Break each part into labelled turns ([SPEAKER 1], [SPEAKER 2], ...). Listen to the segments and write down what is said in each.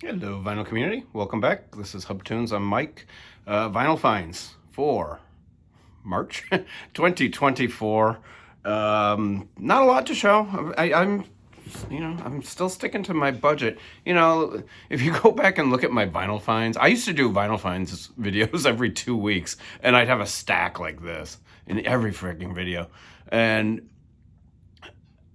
[SPEAKER 1] Hello, vinyl community. Welcome back. This is Hub Tunes. I'm Mike. Vinyl finds for March 2024. Not a lot to show. I'm still sticking to my budget. If you go back and look at my vinyl finds, I used to do vinyl finds videos every 2 weeks, and I'd have a stack like this in every freaking video. And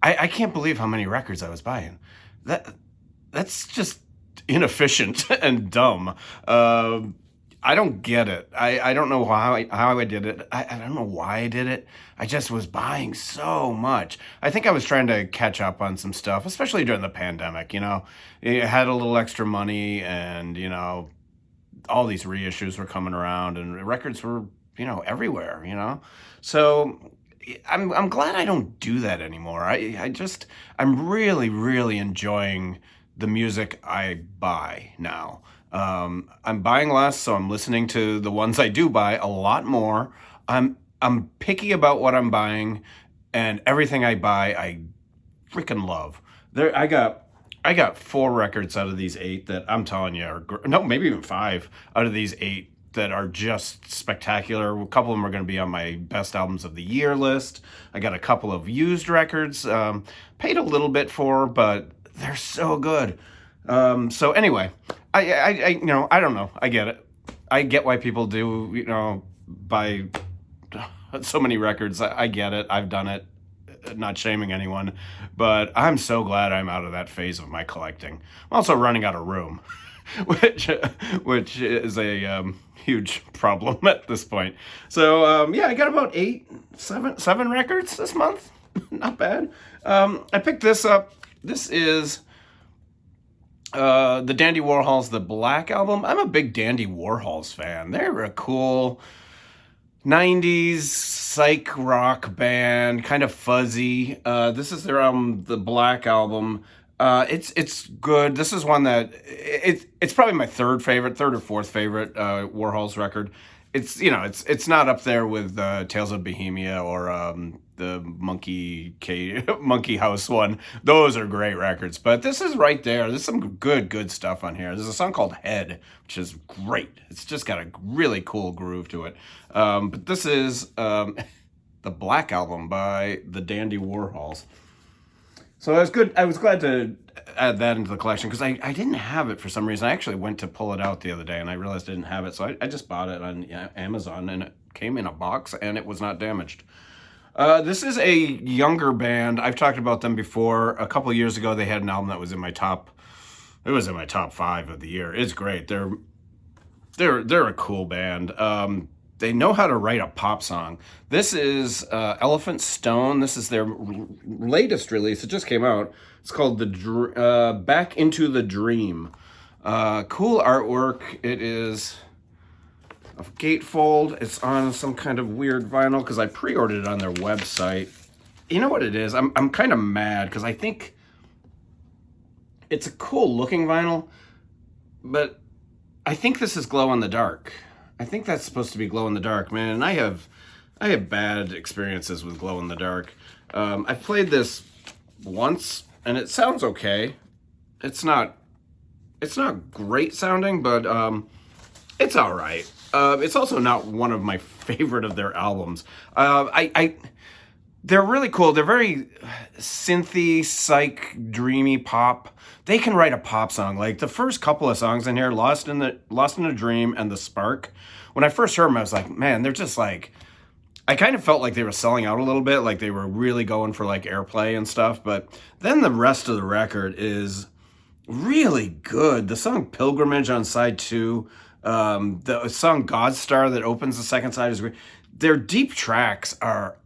[SPEAKER 1] I can't believe how many records I was buying. That's just inefficient and dumb. I don't get it. I don't know how I did it. I don't know why I did it. I just was buying so much. I think I was trying to catch up on some stuff, especially during the pandemic. You had a little extra money, and all these reissues were coming around, and records were everywhere. So I'm glad I don't do that anymore. I'm really, really enjoying the music I buy now. I'm buying less, so I'm listening to the ones I do buy a lot more. I'm picky about what I'm buying, and everything I buy I freaking love. I got 4 records out of these 8 that I'm telling you no, maybe even 5 out of these 8 that are just spectacular. A couple of them are going to be on my best albums of the year list. I got a couple of used records, paid a little bit for, but they're so good. So anyway, I don't know. I get it. I get why people do, buy so many records. I get it. I've done it. Not shaming anyone, but I'm so glad I'm out of that phase of my collecting. I'm also running out of room, which is a huge problem at this point. So I got about 7 records this month. Not bad. I picked this up. This is the Dandy Warhols, the Black Album. I'm a big Dandy Warhols fan. They're a cool 90s psych rock band, kind of fuzzy. This is their album, the Black Album. It's good. This is one that it's probably my third or fourth favorite Warhols record. It's not up there with Tales of Bohemia or the Monkey House one. Those are great records, but this is right there. There's some good stuff on here. There's a song called Head, which is great. It's just got a really cool groove to it. But this is the Black Album by the Dandy Warhols. So I was glad to add that into the collection because I didn't have it for some reason. I actually went to pull it out the other day and I realized I didn't have it. So I just bought it on Amazon, and it came in a box and it was not damaged. This is a younger band. I've talked about them before. A couple of years ago, they had an album that was in my top 5 of the year. It's great. They're a cool band. They know how to write a pop song. This is Elephant Stone. This is their latest release. It just came out. It's called Back Into the Dream. Cool artwork. It is a gatefold. It's on some kind of weird vinyl because I pre-ordered it on their website. You know what it is? I'm kind of mad because I think it's a cool looking vinyl, but I think this is glow in the dark. I think that's supposed to be glow in the dark, man. And I have bad experiences with glow in the dark. I've played this once and it sounds okay. It's not great sounding, but it's all right. It's also not one of my favorite of their albums. They're really cool. They're very synthy, psych, dreamy pop. They can write a pop song. Like the first couple of songs in here, Lost in a Dream and The Spark. When I first heard them, I was like, man, they're just like, I kind of felt like they were selling out a little bit, like they were really going for like airplay and stuff. But then the rest of the record is really good. The song Pilgrimage on side 2, the song Godstar that opens the second side is great. Their deep tracks are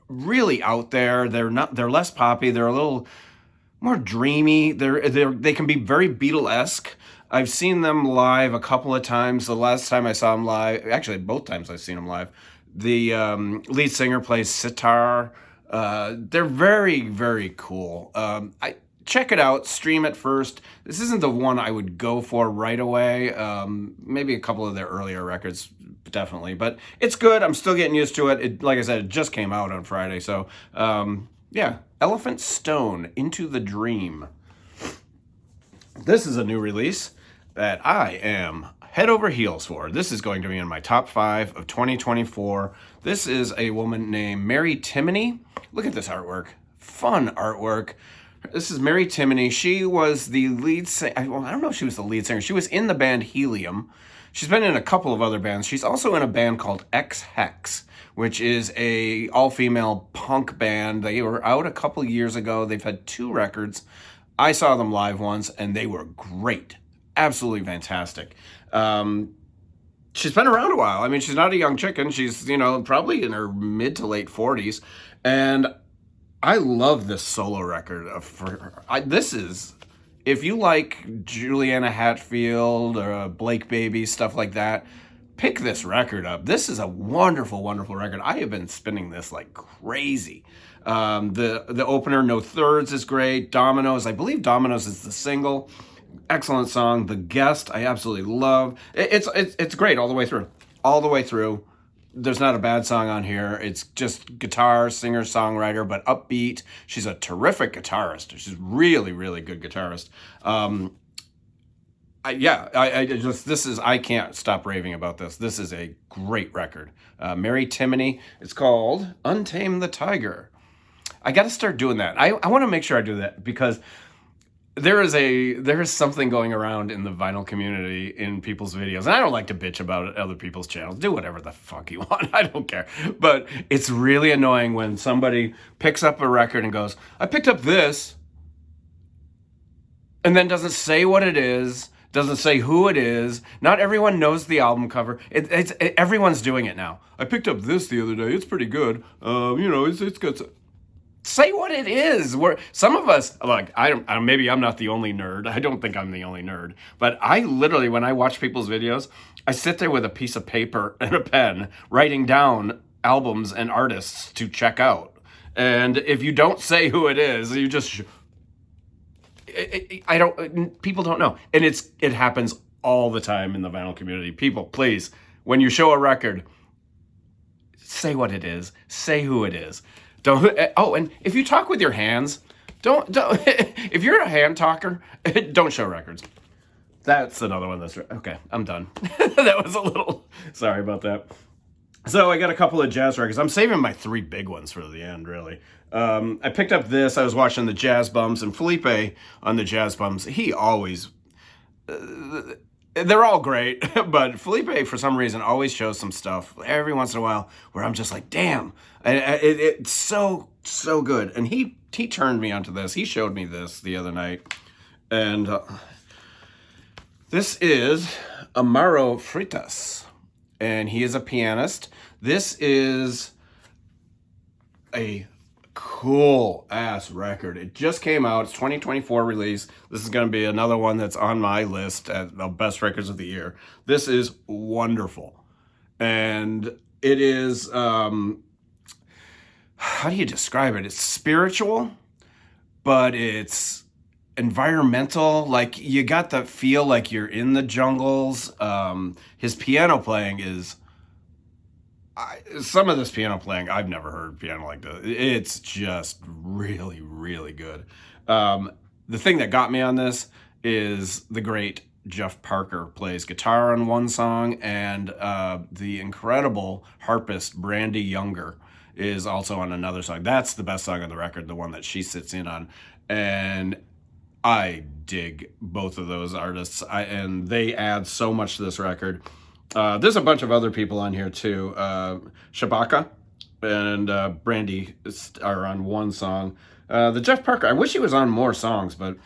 [SPEAKER 1] really out there. They're less poppy. They're a little more dreamy. They can be very Beatle-esque. I've seen them live a couple of times. The last time I saw them live, actually both times I've seen them live, the lead singer plays sitar. They're very, very cool. Check it out, stream it first. This isn't the one I would go for right away. Maybe a couple of their earlier records, definitely. But it's good. I'm still getting used to it. Like I said, it just came out on Friday. So, Elephant Stone, Into the Dream. This is a new release. that I am head over heels for. This is going to be in my top 5 of 2024. This is a woman named Mary Timony. Look at this artwork. Fun artwork. This is Mary Timony. She was the lead singer. Well, I don't know if she was the lead singer. She was in the band Helium. She's been in a couple of other bands. She's also in a band called X Hex, which is a all-female punk band. They were out a couple years ago. They've had 2 records. I saw them live once, and they were great. Absolutely fantastic. She's been around a while. I mean, she's not a young chicken. She's, probably in her mid to late 40s. And I love this solo record for her. This is, if you like Juliana Hatfield or Blake Baby, stuff like that, pick this record up. This is a wonderful, wonderful record. I have been spinning this like crazy. The opener, No Thirds, is great. Dominoes, I believe Dominoes is the single. Excellent song. The Guest, I absolutely love. It's great all the way through. All the way through. There's not a bad song on here. It's just guitar, singer, songwriter, but upbeat. She's a terrific guitarist. She's really, really good guitarist. I can't stop raving about this. This is a great record. Mary Timony. It's called Untame the Tiger. I got to start doing that. I want to make sure I do that because there is something going around in the vinyl community in people's videos. And I don't like to bitch about other people's channels. Do whatever the fuck you want. I don't care. But it's really annoying when somebody picks up a record and goes, I picked up this, and then doesn't say what it is, doesn't say who it is. Not everyone knows the album cover. Everyone's doing it now. I picked up this the other day. It's pretty good. It's got... Say what it is. Some of us, like, maybe I'm not the only nerd. I don't think I'm the only nerd. But I literally, when I watch people's videos, I sit there with a piece of paper and a pen, writing down albums and artists to check out. And if you don't say who it is, you just... people don't know. And it happens all the time in the vinyl community. People, please, when you show a record, say what it is. Say who it is. And if you talk with your hands, don't if you're a hand talker, don't show records. That's another one that's okay. I'm done. That was a little, sorry about that. So I got a couple of jazz records. I'm saving my 3 big ones for the end, really. I picked up this. I was watching the Jazz Bums, and Felipe on the Jazz Bums, he always... they're all great, but Felipe, for some reason, always shows some stuff every once in a while where I'm just like, damn, it's so, so good. And he turned me onto this. He showed me this the other night. And this is Amaro Freitas, and he is a pianist. This is a cool ass record. It just came out. It's 2024 release. This is going to be another one that's on my list at the best records of the year. This is wonderful. And it is, how do you describe it? It's spiritual, but it's environmental. Like, you got the feel like you're in the jungles. His piano playing is... some of this piano playing, I've never heard piano like this. It's just really, really good. The thing that got me on this is the great Jeff Parker plays guitar on one song, and the incredible harpist Brandy Younger is also on another song. That's the best song on the record, the one that she sits in on. And I dig both of those artists, and they add so much to this record. There's a bunch of other people on here too. Shabaka and Brandy are on one song. The Jeff Parker, I wish he was on more songs, but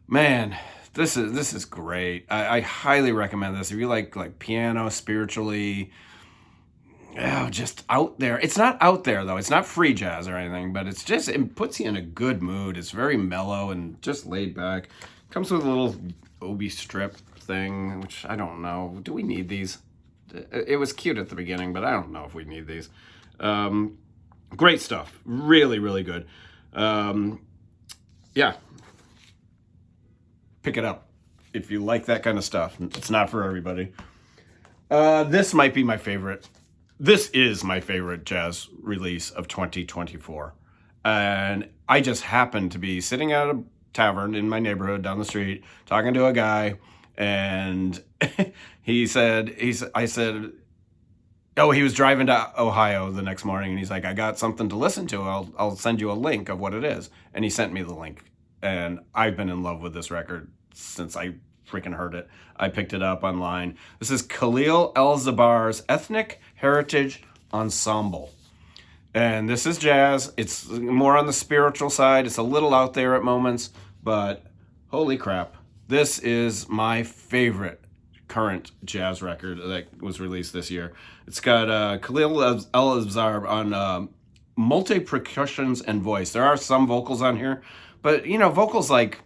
[SPEAKER 1] man, this is great. I highly recommend this. If you like piano, spiritually, just out there. It's not out there though. It's not free jazz or anything, but it puts you in a good mood. It's very mellow and just laid back. Comes with a little Obi strip thing, which I don't know. Do we need these? It was cute at the beginning, but I don't know if we need these. Great stuff. Really, really good. Yeah. Pick it up if you like that kind of stuff. It's not for everybody. This might be my favorite. This is my favorite jazz release of 2024. And I just happened to be sitting at a tavern in my neighborhood down the street, talking to a guy, And I said, oh, he was driving to Ohio the next morning, and he's like, I got something to listen to. I'll send you a link of what it is. And he sent me the link. And I've been in love with this record since I freaking heard it. I picked it up online. This is Khalil El-Zabar's Ethnic Heritage Ensemble. And this is jazz. It's more on the spiritual side. It's a little out there at moments, but holy crap. This is my favorite current jazz record that was released this year. It's got Khalil El-Zabar on multi-percussions and voice. There are some vocals on here, but vocals like,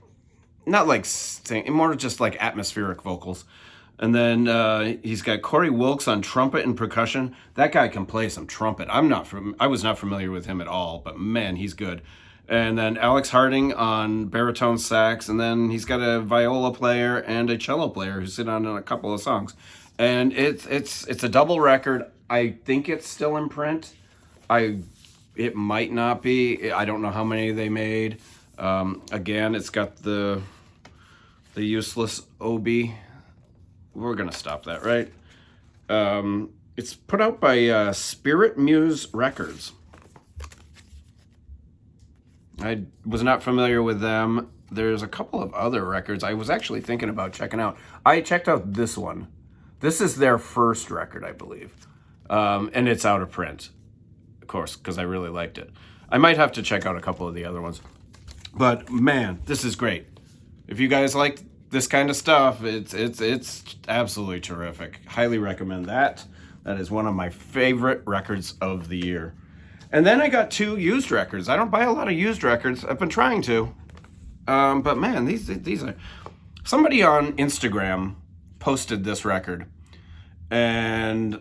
[SPEAKER 1] not like sing, more just like atmospheric vocals. And then he's got Corey Wilkes on trumpet and percussion. That guy can play some trumpet. I was not familiar with him at all, but man, he's good. And then Alex Harding on baritone sax, and then he's got a viola player and a cello player who sit on a couple of songs. And it's a double record. I think it's still in print. It might not be. I don't know how many they made. Again, it's got the useless OB. We're gonna stop that, right? It's put out by Spirit Muse Records. I was not familiar with them. There's a couple of other records I was actually thinking about checking out. I checked out this one. This is their first record, I believe. And it's out of print, of course, because I really liked it. I might have to check out a couple of the other ones. But man, this is great. If you guys like this kind of stuff, it's absolutely terrific. Highly recommend that. That is one of my favorite records of the year. And then I got 2 used records. I don't buy a lot of used records. I've been trying to. But man, these are... Somebody on Instagram posted this record. And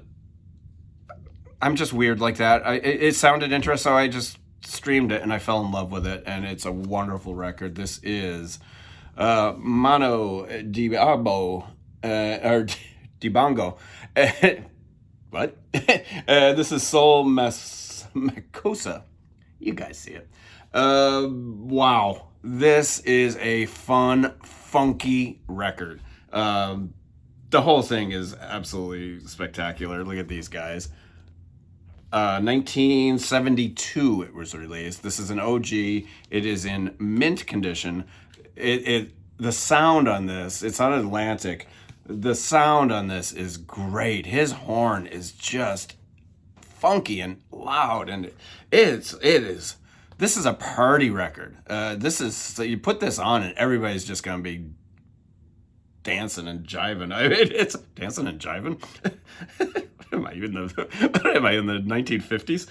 [SPEAKER 1] I'm just weird like that. It sounded interesting, so I just streamed it and I fell in love with it. And it's a wonderful record. This is Mano Diabo, or Dibango. What? This is Soul Makossa. You guys see it. Wow. This is a fun, funky record. The whole thing is absolutely spectacular. Look at these guys. 1972 it was released. This is an OG. It is in mint condition. The sound on this, it's on Atlantic. The sound on this is great. His horn is just funky and loud, and it is. This is a party record. So you put this on and everybody's just gonna be dancing and jiving. It's dancing and jiving. Am I in the 1950s?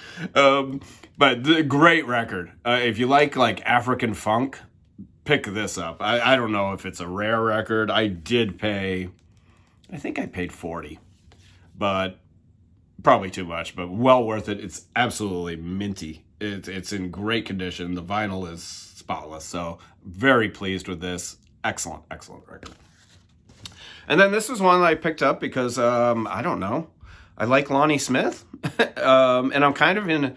[SPEAKER 1] But the great record. If you like African funk, pick this up. I don't know if it's a rare record. I think I paid $40, but probably too much, but well worth it. It's absolutely minty. It's in great condition. The vinyl is spotless, so very pleased with this. Excellent record. And then this is one that I picked up because, I don't know, I like Lonnie Smith. And I'm kind of in,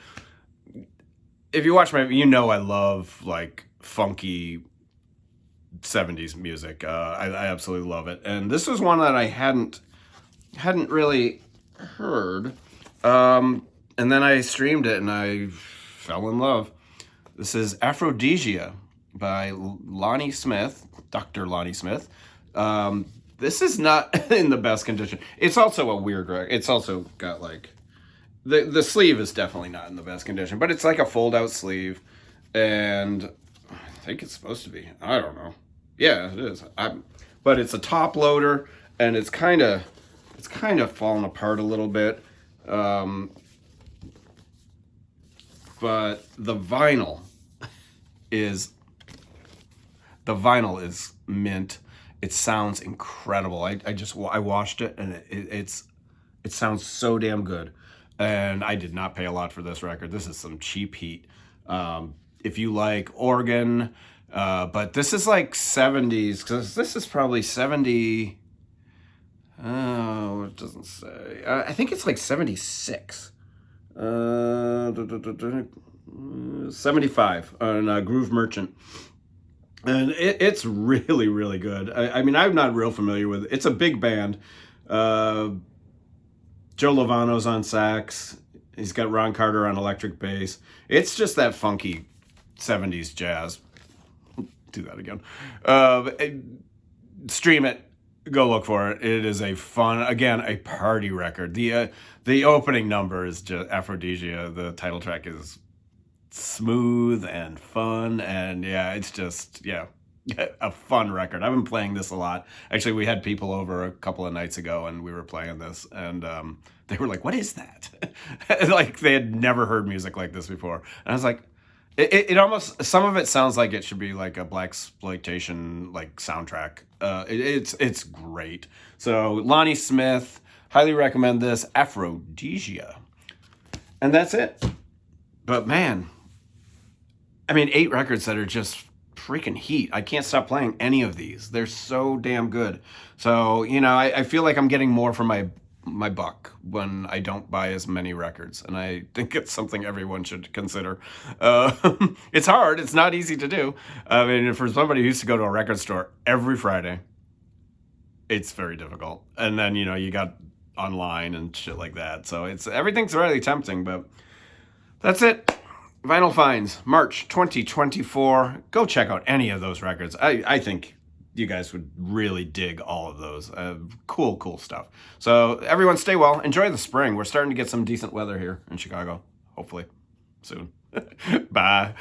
[SPEAKER 1] if you watch I love funky 70s music. I absolutely love it. And this was one that I hadn't really heard. And then I streamed it and I fell in love. This is Aphrodisia by Lonnie Smith, Dr. Lonnie Smith. This is not in the best condition. It's also a weird record. It's also got the sleeve is definitely not in the best condition, but it's like a fold out sleeve, and I think it's supposed to be. I don't know. Yeah, it is. But it's a top loader, and it's kind of falling apart a little bit. But the vinyl is mint. It sounds incredible. I watched it and it sounds so damn good. And I did not pay a lot for this record. This is some cheap heat. If you like organ, but this is 70s, because this is probably 70. Oh, it doesn't say. I think it's 76. 75 on Groove Merchant. And it's really, really good. I mean, I'm not real familiar with it. It's a big band. Uh, Joe Lovano's on sax. He's got Ron Carter on electric bass. It's just that funky 70s jazz. Do that again. Uh, Stream it. Go look for it. It is a fun, again, a party record. The opening number is just Aphrodisia. The title track is smooth and fun, and yeah, it's just a fun record. I've been playing this a lot. Actually, we had people over a couple of nights ago, and we were playing this, and they were like, "What is that?" Like they had never heard music like this before, and I was like, it almost, some of it sounds like it should be like a blaxploitation like soundtrack. It's great. So Lonnie Smith, highly recommend this. Aphrodisia, and that's it. But man, I mean, 8 records that are just freaking heat. I can't stop playing any of these. They're so damn good. So, you know, I feel like I'm getting more for my buck when I don't buy as many records. And I think it's something everyone should consider. Uh, it's hard. It's not easy to do. I mean, for somebody who used to go to a record store every Friday, it's very difficult. And then, you know, you got online and shit like that. So everything's really tempting, but that's it. Vinyl Finds, March 2024. Go check out any of those records. I think you guys would really dig all of those. Cool stuff. So everyone stay well. Enjoy the spring. We're starting to get some decent weather here in Chicago. Hopefully soon. Bye.